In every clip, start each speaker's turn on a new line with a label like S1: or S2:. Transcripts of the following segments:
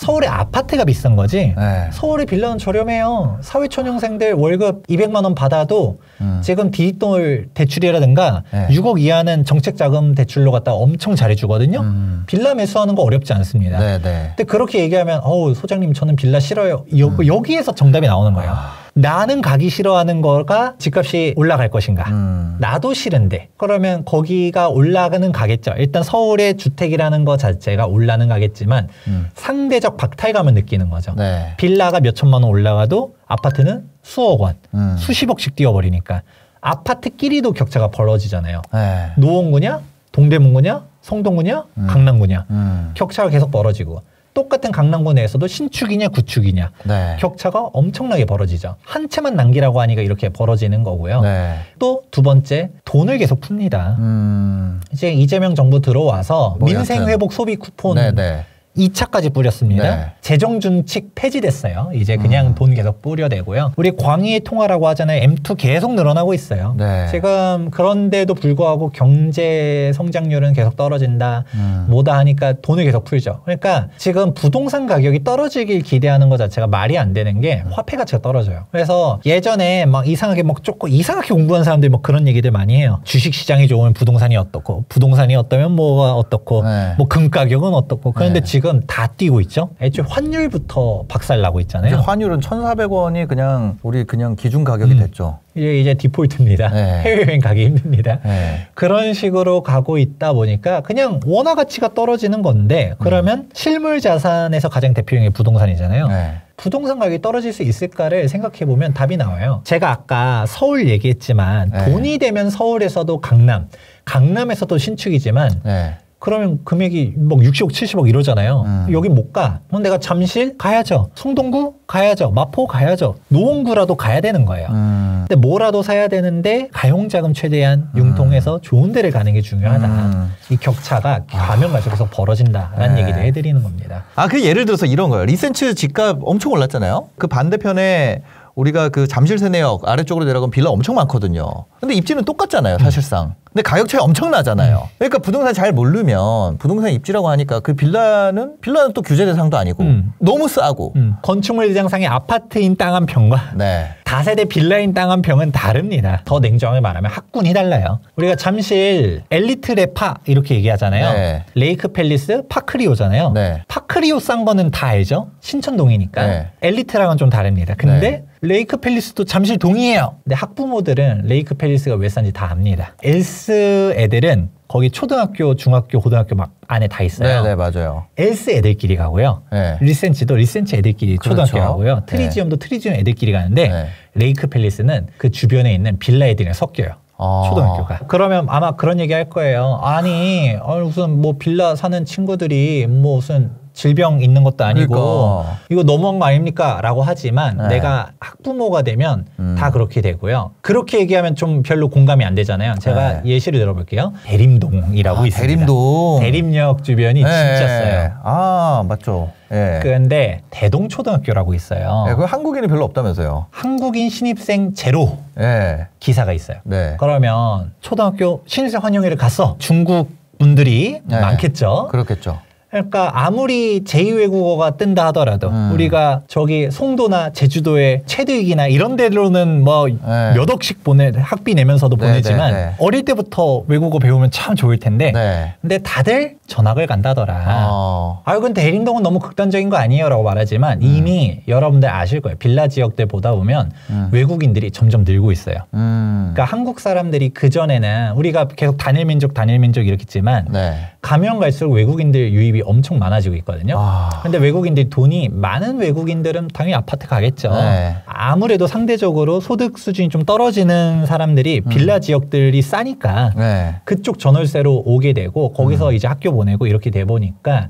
S1: 서울의 아파트가 비싼 거지.
S2: 네.
S1: 서울의 빌라는 저렴해요. 사회초년생들 월급 200만 원 받아도 지금 디지털 대출이라든가 6억 이하는 정책자금 대출로 갖다가 엄청 잘해주거든요. 빌라 매수하는 거 어렵지 않습니다. 근데 그렇게 얘기하면 어우 소장님 저는 빌라 싫어요. 여기에서 정답이 나오는 거예요. 나는 가기 싫어하는 거가 집값이 올라갈 것인가. 나도 싫은데 그러면 거기가 올라가는 가겠죠. 일단 서울의 주택이라는 거 자체가 올라는 가겠지만 상대적 박탈감을 느끼는 거죠. 빌라가 몇 천만 원 올라가도 아파트는 수억 원, 수십억씩 뛰어버리니까 아파트끼리도 격차가 벌어지잖아요. 노원구냐 동대문구냐 성동구냐 강남구냐 격차가 계속 벌어지고 똑같은 강남구 내에서도 신축이냐 구축이냐 격차가 엄청나게 벌어지죠. 한 채만 남기라고 하니까 이렇게 벌어지는 거고요. 또 두 번째 돈을 계속 풉니다. 이제 이재명 정부 들어와서 뭐 민생회복 소비 쿠폰 2차까지 뿌렸습니다. 재정준칙 폐지됐어요. 이제 그냥 돈 계속 뿌려대고요. 우리 광의의 통화라고 하잖아요. M2 계속 늘어나고 있어요. 지금 그런데도 불구하고 경제 성장률은 계속 떨어진다. 뭐다 하니까 돈을 계속 풀죠. 그러니까 지금 부동산 가격이 떨어지길 기대하는 것 자체가 말이 안 되는 게 화폐 가치가 떨어져요. 그래서 예전에 막 이상하게 이상하게 공부한 사람들이 뭐 그런 얘기들 많이 해요. 주식시장이 좋으면 부동산이 어떻고 부동산이 어떠면 뭐가 어떻고 뭐 금 가격은 어떻고 그런데 지금 다 뛰고 있죠. 애초에 환율부터 박살나고 있잖아요.
S2: 환율은 1,400원이 우리 기준 가격이 됐죠.
S1: 이제 디폴트입니다. 해외여행 가기 힘듭니다. 그런 식으로 가고 있다 보니까 그냥 원화 가치가 떨어지는 건데 그러면 실물 자산에서 가장 대표적인 게 부동산이잖아요. 부동산 가격이 떨어질 수 있을까를 생각해보면 답이 나와요. 제가 아까 서울 얘기했지만 돈이 되면 서울에서도 강남에서도 신축이지만 그러면 금액이 뭐 60억, 70억 이러잖아요. 여기 못 가. 그럼 내가 잠실 가야죠. 성동구 가야죠. 마포 가야죠. 노원구라도 가야 되는 거예요. 근데 뭐라도 사야 되는데 가용자금 최대한 융통해서 좋은 데를 가는 게 중요하다. 이 격차가 가면 갈수록 계속 벌어진다라는 얘기를 해드리는 겁니다.
S2: 그 예를 들어서 이런 거예요. 리센츠 집값 엄청 올랐잖아요. 그 반대편에 우리가 그 잠실 세내역 아래쪽으로 내려가면 빌라 엄청 많거든요. 근데 입지는 똑같잖아요, 사실상. 근데 가격 차이 엄청 나잖아요. 그러니까 부동산 잘 모르면 부동산 입지라고 하니까 그 빌라는 또 규제 대상도 아니고 너무 싸고
S1: 건축물 대장상의 아파트인 땅 한 평과 다세대 빌라인 땅 한 평은 다릅니다. 더 냉정하게 말하면 학군이 달라요. 우리가 잠실 엘리트 레파 이렇게 얘기하잖아요. 레이크 팰리스 파크리오잖아요. 파크리오 싼 거는 다 알죠? 신천동이니까. 엘리트랑은 좀 다릅니다. 근데 레이크 팰리스도 잠실 동이에요. 근데 학부모들은 레이크 팰리스가 왜 싼지 다 압니다. 엘스 애들은 거기 초등학교, 중학교, 고등학교 막 안에 다 있어요.
S2: 맞아요.
S1: 엘스 애들끼리 가고요. 리센치도 리센치 애들끼리 초등학교 가고요. 트리지엄도 트리지엄 애들끼리 가는데 레이크 팰리스는 그 주변에 있는 빌라 애들이랑 섞여요. 초등학교가. 그러면 아마 그런 얘기 할 거예요. 아니 무슨 뭐 빌라 사는 친구들이 뭐 무슨 질병 있는 것도 아니고 이거 너무한 거 아닙니까? 라고 하지만 내가 학부모가 되면 다 그렇게 되고요. 그렇게 얘기하면 좀 별로 공감이 안 되잖아요. 제가 예시를 들어볼게요. 대림동이라고 있습니다.
S2: 대림동.
S1: 대림역 주변이 진짜 싸요.
S2: 맞죠.
S1: 그런데 대동초등학교라고 있어요.
S2: 그 한국인이 별로 없다면서요.
S1: 한국인 신입생 제로 기사가 있어요. 그러면 초등학교 신입생 환영회를 갔어. 중국 분들이 많겠죠.
S2: 그렇겠죠.
S1: 그러니까 아무리 제2외국어가 뜬다 하더라도 우리가 저기 송도나 제주도의 체득이나 이런 데로는 뭐 몇 억씩 학비 내면서도 보내지만 어릴 때부터 외국어 배우면 참 좋을 텐데 근데 다들 전학을 간다더라. 근데 대림동은 너무 극단적인 거 아니에요 라고 말하지만 이미 여러분들 아실 거예요. 빌라 지역들 보다 보면 외국인들이 점점 늘고 있어요. 그러니까 한국 사람들이 그전에는 우리가 계속 단일민족 이렇게 했지만 가면 갈수록 외국인들 유입이 엄청 많아지고 있거든요. 근데 외국인들이 돈이 많은 외국인들은 당연히 아파트 가겠죠. 아무래도 상대적으로 소득 수준이 좀 떨어지는 사람들이 빌라 지역들이 싸니까 그쪽 전월세로 오게 되고 거기서 이제 학교 보내고 이렇게 돼 보니까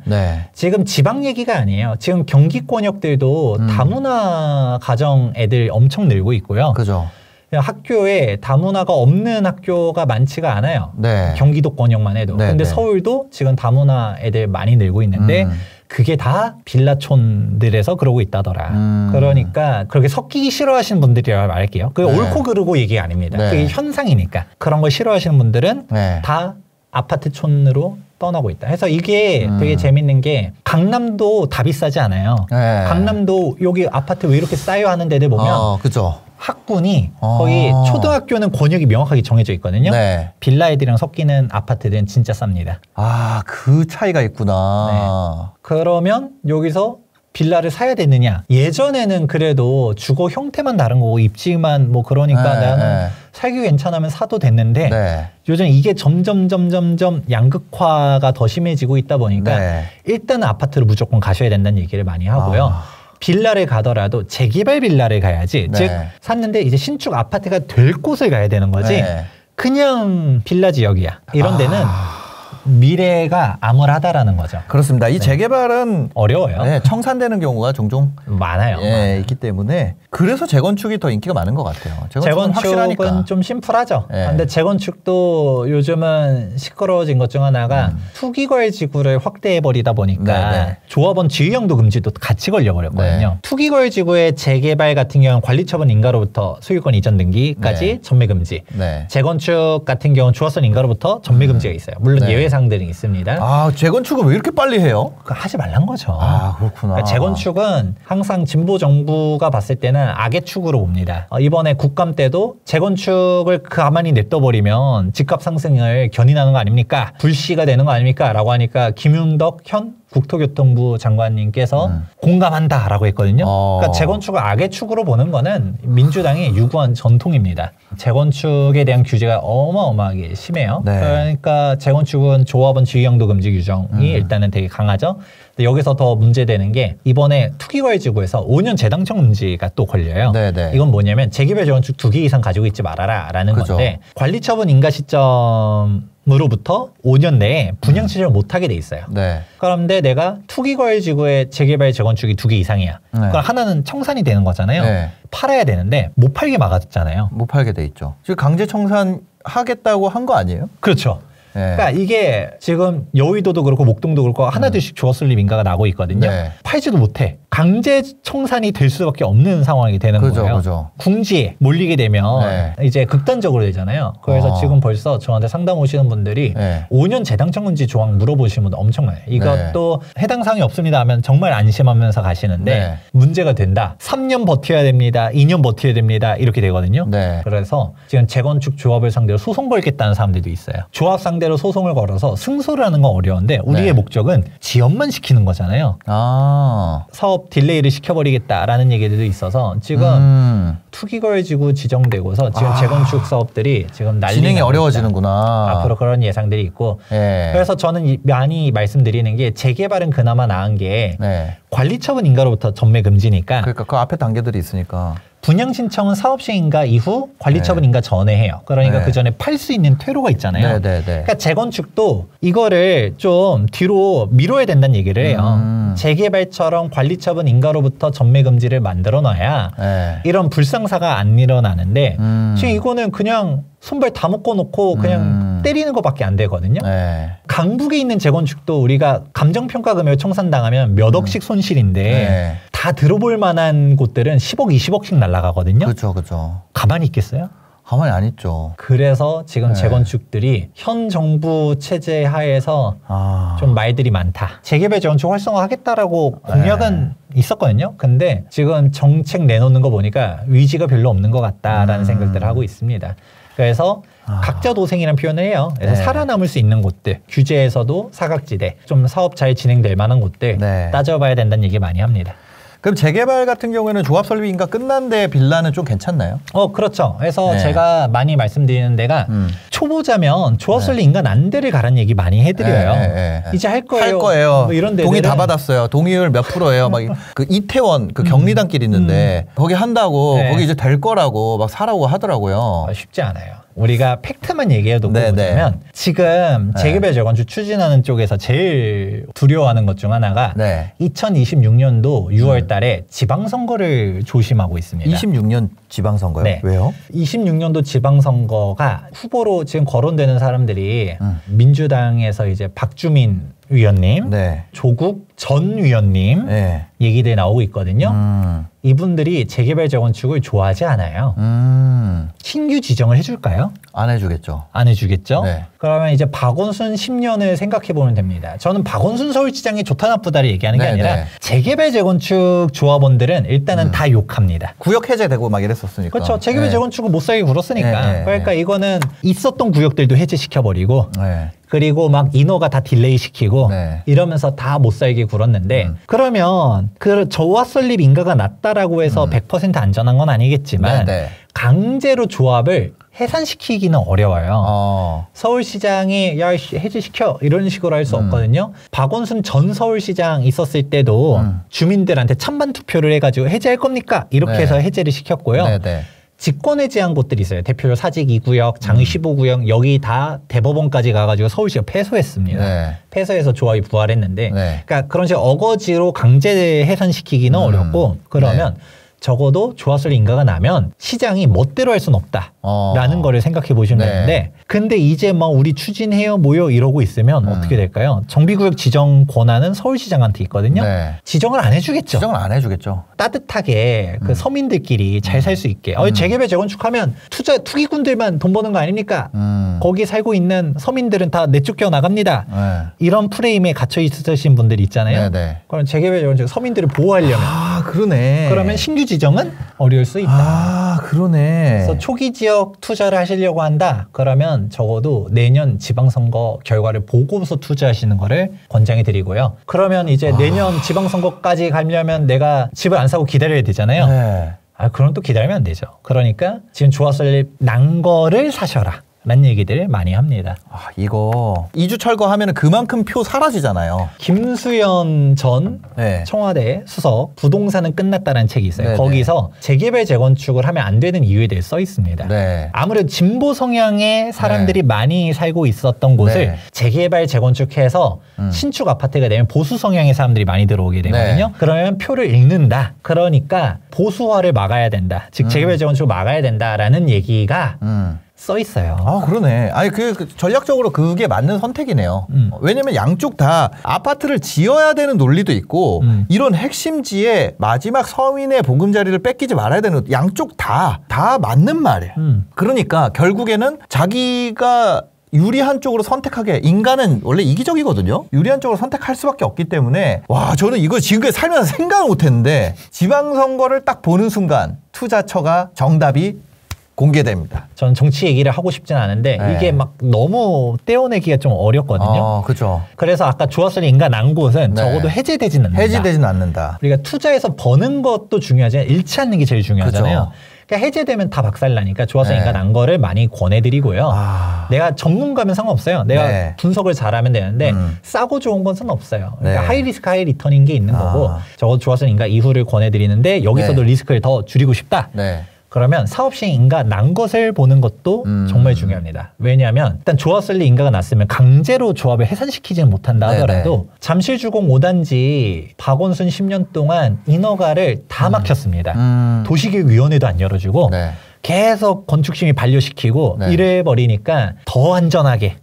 S1: 지금 지방 얘기가 아니에요. 지금 경기권역들도 다문화 가정 애들 엄청 늘고 있고요.
S2: 그죠.
S1: 학교에 다문화가 없는 학교가 많지가 않아요. 경기도권역만 해도. 근데 서울도 지금 다문화 애들 많이 늘고 있는데 그게 다 빌라촌들에서 그러고 있다더라. 그러니까 그렇게 섞이기 싫어하시는 분들이라고 말할게요. 그게 옳고 그르고 얘기 아닙니다. 그게 현상이니까. 그런 걸 싫어하시는 분들은 다 아파트촌으로 떠나고 있다. 그래서 이게 되게 재밌는 게 강남도 다 비싸지 않아요.
S2: 네.
S1: 강남도 여기 아파트 왜 이렇게 싸요 하는 데들 보면
S2: 그죠.
S1: 학군이 거의 초등학교는 권역이 명확하게 정해져 있거든요.
S2: 네.
S1: 빌라 애들이랑 섞이는 아파트들은 진짜 쌉니다.
S2: 아, 그 차이가 있구나.
S1: 네. 그러면 여기서 빌라를 사야 되느냐? 예전에는 그래도 주거 형태만 다른 거고 입지만 뭐 그러니까 나는 살기 괜찮으면 사도 됐는데 요즘 이게 점점 양극화가 더 심해지고 있다 보니까 일단은 아파트를 무조건 가셔야 된다는 얘기를 많이 하고요. 빌라를 가더라도 재개발 빌라를 가야지. 즉 샀는데 이제 신축 아파트가 될 곳을 가야 되는 거지. 그냥 빌라 지역이야. 이런 데는 미래가 암울하다라는 거죠.
S2: 그렇습니다. 이 재개발은
S1: 어려워요.
S2: 네, 청산되는 경우가 종종
S1: 많아요.
S2: 많아요. 있기 때문에 그래서 재건축이 더 인기가 많은 것 같아요.
S1: 재건축은 좀 심플하죠. 근데 재건축도 요즘은 시끄러워진 것 중 하나가 투기거래 지구를 확대해 버리다 보니까 조합원 지위형도 금지도 같이 걸려버렸거든요. 투기거래 지구의 재개발 같은 경우는 관리처분 인가로부터 소유권 이전 등기까지 전매 금지. 재건축 같은 경우는 주화선 인가로부터 전매 금지가 있어요. 물론 예외 사항들이 있습니다.
S2: 아, 재건축은 왜 이렇게 빨리 해요?
S1: 하지 말란 거죠.
S2: 아, 그렇구나.
S1: 그러니까 재건축은 항상 진보 정부가 봤을 때는 악의 축으로 봅니다. 이번에 국감 때도 재건축을 가만히 냅둬버리면 집값 상승을 견인하는 거 아닙니까? 불씨가 되는 거 아닙니까? 라고 하니까 김용덕 현 국토교통부 장관님께서 공감한다라고 했거든요. 그러니까 재건축을 악의 축으로 보는 거는 민주당의 유구한 전통입니다. 재건축에 대한 규제가 어마어마하게 심해요. 그러니까 재건축은 조합원 지위형도 금지 규정이 일단은 되게 강하죠. 근데 여기서 더 문제되는 게 이번에 투기거래 지구에서 5년 재당청 금지가 또 걸려요. 이건 뭐냐면 재개발 재건축 2개 이상 가지고 있지 말아라라는 건데 관리처분 인가 시점으로부터 5년 내에 분양 취소를 못하게 돼 있어요. 그런데 내가 투기거래 지구의 재개발 재건축이 2개 이상이야. 그럼 하나는 청산이 되는 거잖아요. 팔아야 되는데 못 팔게 막았잖아요.
S2: 못 팔게 돼 있죠. 지금 강제 청산 하겠다고 한 거 아니에요?
S1: 그렇죠. 그러니까 이게 지금 여의도도 그렇고 목동도 그렇고 하나둘씩 주거설립 인가가 나고 있거든요. 팔지도 못해. 강제 청산이 될 수밖에 없는 상황이 되는 거예요. 궁지에 몰리게 되면 이제 극단적으로 되잖아요. 그래서 지금 벌써 저한테 상담 오시는 분들이 5년 재당청 금지 조항 물어보시는 분들 엄청 많아요. 이것도 해당 사항이 없습니다 하면 정말 안심하면서 가시는데 문제가 된다. 3년 버텨야 됩니다. 2년 버텨야 됩니다. 이렇게 되거든요. 그래서 지금 재건축 조합을 상대로 소송 걸겠다는 사람들도 있어요. 조합 상대로 소송을 걸어서 승소를 하는 건 어려운데 우리의 목적은 지연만 시키는 거잖아요. 사업 딜레이를 시켜버리겠다라는 얘기들도 있어서 지금 투기거래지구 지정되고서 지금 재건축 사업들이 지금
S2: 진행이 어려워지는구나.
S1: 앞으로 그런 예상들이 있고 그래서 저는 많이 말씀드리는 게 재개발은 그나마 나은 게 관리처분 인가로부터 전매 금지니까
S2: 그러니까 그 앞에 단계들이 있으니까
S1: 분양 신청은 사업시 인가 이후 관리처분 인가 전에 해요. 그러니까 그 전에 팔 수 있는 퇴로가 있잖아요. 그러니까 재건축도 이거를 좀 뒤로 미뤄야 된다는 얘기를 해요. 재개발처럼 관리처분 인가로부터 전매 금지를 만들어 놔야 이런 불상사가 안 일어나는데 지금 이거는 그냥 손발 다 묶어놓고 그냥 때리는 것밖에 안 되거든요. 강북에 있는 재건축도 우리가 감정평가 금액을 청산당하면 몇 억씩 손실인데 다 들어볼 만한 곳들은 10억, 20억씩 날아가거든요.
S2: 그렇죠.
S1: 가만히 있겠어요?
S2: 가만히 안 있죠.
S1: 그래서 지금 재건축들이 현 정부 체제 하에서 좀 말들이 많다. 재개발 재건축 활성화하겠다라고 공약은 있었거든요. 근데 지금 정책 내놓는 거 보니까 의지가 별로 없는 것 같다라는 생각들을 하고 있습니다. 그래서 각자 도생이라는 표현을 해요. 그래서 살아남을 수 있는 곳들, 규제에서도 사각지대, 좀 사업 잘 진행될 만한 곳들 따져봐야 된다는 얘기 많이 합니다.
S2: 그럼 재개발 같은 경우에는 조합 설립 인가 끝난 데 빌라는 좀 괜찮나요?
S1: 그렇죠. 그래서 제가 많이 말씀드리는 데가 초보자면 조합 설립 인가 난 데를 가라는 얘기 많이 해드려요. 이제 할 거예요. 뭐 이런 데들은
S2: 동의 다 받았어요. 동의율 몇 프로예요. 막 그 이태원 그 경리단길 있는데 거기 한다고 거기 이제 될 거라고 막 사라고 하더라고요.
S1: 쉽지 않아요. 우리가 팩트만 얘기해도 보자면 지금 재개발 재건축 추진하는 쪽에서 제일 두려워하는 것 중 하나가 2026년도 6월 달에 지방선거를 조심하고 있습니다.
S2: 26년 지방선거요? 왜요?
S1: 26년도 지방선거가 후보로 지금 거론되는 사람들이 민주당에서 이제 박주민 위원님, 조국 전 위원님 얘기들이 나오고 있거든요. 이분들이 재개발 재건축을 좋아하지 않아요. 신규 지정을 해줄까요?
S2: 안 해주겠죠.
S1: 안 해주겠죠.
S2: 네.
S1: 그러면 이제 박원순 10년을 생각해 보면 됩니다. 저는 박원순 서울시장이 좋다 나쁘다를 얘기하는 게 아니라 재개발 재건축 조합원들은 일단은 다 욕합니다.
S2: 구역 해제되고 막 이랬었으니까.
S1: 그렇죠. 재개발 재건축은 못 살게 굴었으니까. 그러니까 이거는 있었던 구역들도 해제시켜버리고 그리고 막 인허가 다 딜레이 시키고 이러면서 다 못 살게 굴었는데 그러면 그 저와 설립 인가가 낮다라고 해서 100% 안전한 건 아니겠지만 강제로 조합을 해산시키기는 어려워요. 서울시장이 야 해제시켜 이런 식으로 할 수 없거든요. 박원순 전 서울시장 있었을 때도 주민들한테 찬반 투표를 해가지고 해제할 겁니까? 이렇게 해서 해제를 시켰고요. 직권 해제한 곳들이 있어요. 대표로 사직 2구역, 장의 15구역 여기 다 대법원까지 가가지고 서울시가 패소했습니다. 패소해서 조합이 부활했는데 그러니까 그런 식으로 어거지로 강제 해산시키기는 어렵고 그러면 적어도 조합설 인가가 나면 시장이 멋대로 할 수는 없다라는 거를 생각해 보시면 되는데 근데 이제 막 우리 추진해요 뭐요 이러고 있으면 어떻게 될까요? 정비구역 지정 권한은 서울시장한테 있거든요. 지정을 안 해주겠죠.
S2: 지정을 안 해주겠죠.
S1: 따뜻하게 그 서민들끼리 잘 살 수 있게 재개발 재건축하면 투기꾼들만 돈 버는 거 아닙니까? 거기 살고 있는 서민들은 다 내쫓겨 나갑니다. 이런 프레임에 갇혀 있으신 분들이 있잖아요. 그럼 재개발 재건축 서민들을 보호하려면
S2: 그러네.
S1: 그러면 신규 지정은 어려울 수 있다.
S2: 그러네.
S1: 그래서 초기 지역 투자를 하시려고 한다. 그러면 적어도 내년 지방선거 결과를 보고서 투자하시는 거를 권장해 드리고요. 그러면 이제 내년 지방선거까지 가려면 내가 집을 안 사고 기다려야 되잖아요. 그럼 또 기다리면 안 되죠. 그러니까 지금 조합 설립 난 거를 사셔라. 라는 얘기들 많이 합니다.
S2: 이거 2주 철거하면 그만큼 표 사라지잖아요.
S1: 김수현 전 청와대 수석 부동산은 끝났다는 책이 있어요. 거기서 재개발 재건축을 하면 안 되는 이유에 대해 써 있습니다. 아무래도 진보 성향의 사람들이 많이 살고 있었던 곳을 재개발 재건축해서 신축 아파트가 되면 보수 성향의 사람들이 많이 들어오게 되거든요. 그러면 표를 읽는다. 그러니까 보수화를 막아야 된다. 즉 재개발 재건축을 막아야 된다라는 얘기가 써 있어요.
S2: 그러네. 아니 그 전략적으로 그게 맞는 선택이네요. 왜냐면 양쪽 다 아파트를 지어야 되는 논리도 있고 이런 핵심지에 마지막 서민의 보금자리를 뺏기지 말아야 되는 양쪽 다 맞는 말이에요. 그러니까 결국에는 자기가 유리한 쪽으로 선택하게 인간은 원래 이기적이거든요. 유리한 쪽으로 선택할 수밖에 없기 때문에 저는 이거 지금까지 살면서 생각을 못했는데 지방선거를 딱 보는 순간 투자처가 정답이 공개됩니다.
S1: 저는 정치 얘기를 하고 싶진 않은데 이게 막 너무 떼어내기가 좀 어렵거든요.
S2: 그렇죠.
S1: 그래서 아까 조합설 인가 난 곳은 적어도 해제되지는 않는다.
S2: 해제되지는 않는다.
S1: 우리가 투자해서 버는 것도 중요하지만 잃지 않는 게 제일 중요하잖아요. 그러니까 해제되면 다 박살나니까 조합설 인가 난 거를 많이 권해드리고요. 내가 전문가면 상관없어요. 내가 분석을 잘하면 되는데 싸고 좋은 건 상관없어요. 그러니까 하이 리스크 하이 리턴인 게 있는 거고 적어도 조합설 인가 이후를 권해드리는데 여기서도 리스크를 더 줄이고 싶다. 그러면 사업시행 인가 난 것을 보는 것도 정말 중요합니다. 왜냐하면 일단 조합 설립 인가가 났으면 강제로 조합을 해산시키지는 못한다 하더라도 잠실주공 5단지 박원순 10년 동안 인허가를 다 막혔습니다. 도시계획위원회도 안 열어주고 계속 건축심의 반려시키고 이래버리니까 더 안전하게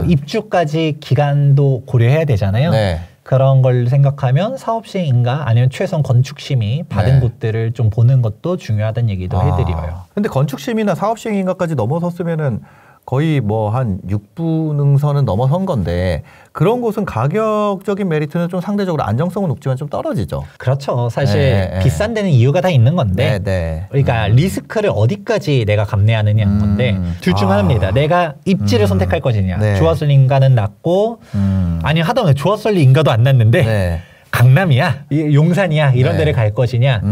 S1: 입주까지 기간도 고려해야 되잖아요. 그런 걸 생각하면 사업시행인가 아니면 최소한 건축심의 받은 곳들을 좀 보는 것도 중요하다는 얘기도 해드려요.
S2: 근데 건축심의나 사업시행인가까지 넘어섰으면은 거의 뭐 한 6부능선은 넘어선 건데 그런 곳은 가격적인 메리트는 좀 상대적으로 안정성은 높지만 좀 떨어지죠.
S1: 그렇죠. 사실 비싼 데는 이유가 다 있는 건데 그러니까 리스크를 어디까지 내가 감내하느냐는 건데 둘 중 하나입니다. 내가 입지를 선택할 것이냐. 조합설립 인가는 낮고 아니면 하다못해 조합설립 인가도 안 났는데 강남이야, 용산이야 이런 데를 갈 것이냐.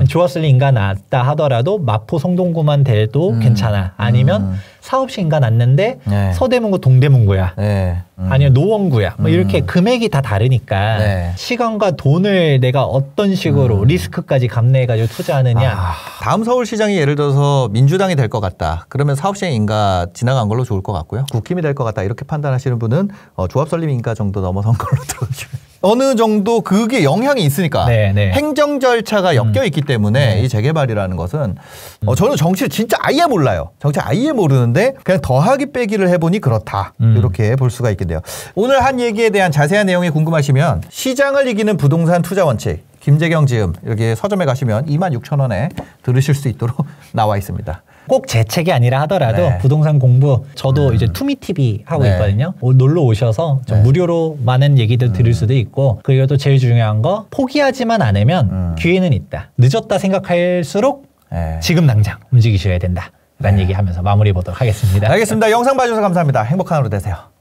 S1: 조합설립 인가 낮다 하더라도 마포 성동구만 돼도 괜찮아. 아니면 사업시 인가 났는데 서대문구 동대문구야. 아니면 노원구야. 뭐 이렇게 금액이 다 다르니까 시간과 돈을 내가 어떤 식으로 리스크까지 감내해가지고 투자하느냐.
S2: 다음 서울시장이 예를 들어서 민주당이 될 것 같다. 그러면 사업시행 인가 지나간 걸로 좋을 것 같고요. 국힘이 될 것 같다. 이렇게 판단하시는 분은 조합설립 인가 정도 넘어선 걸로 들어주시면 어느 정도 그게 영향이 있으니까 행정 절차가 엮여 있기 때문에 이 재개발이라는 것은 저는 정치를 진짜 아예 몰라요. 정치 아예 모르는데 그냥 더하기 빼기를 해보니 그렇다. 이렇게 볼 수가 있겠네요. 오늘 한 얘기에 대한 자세한 내용이 궁금하시면 시장을 이기는 부동산 투자 원칙 김재경 지음 이렇게 서점에 가시면 26,000원에 들으실 수 있도록 나와 있습니다.
S1: 꼭 제 책이 아니라 하더라도
S2: 네.
S1: 부동산 공부 저도 이제 투미TV 하고
S2: 네.
S1: 있거든요. 놀러 오셔서 좀
S2: 네.
S1: 무료로 많은 얘기들 들을 수도 있고 그리고 또 제일 중요한 거 포기하지만 않으면 기회는 있다. 늦었다 생각할수록
S2: 네.
S1: 지금 당장 움직이셔야 된다. 라는 얘기하면서 마무리 보도록 하겠습니다.
S2: 알겠습니다. 영상 봐주셔서 감사합니다. 행복한 하루 되세요.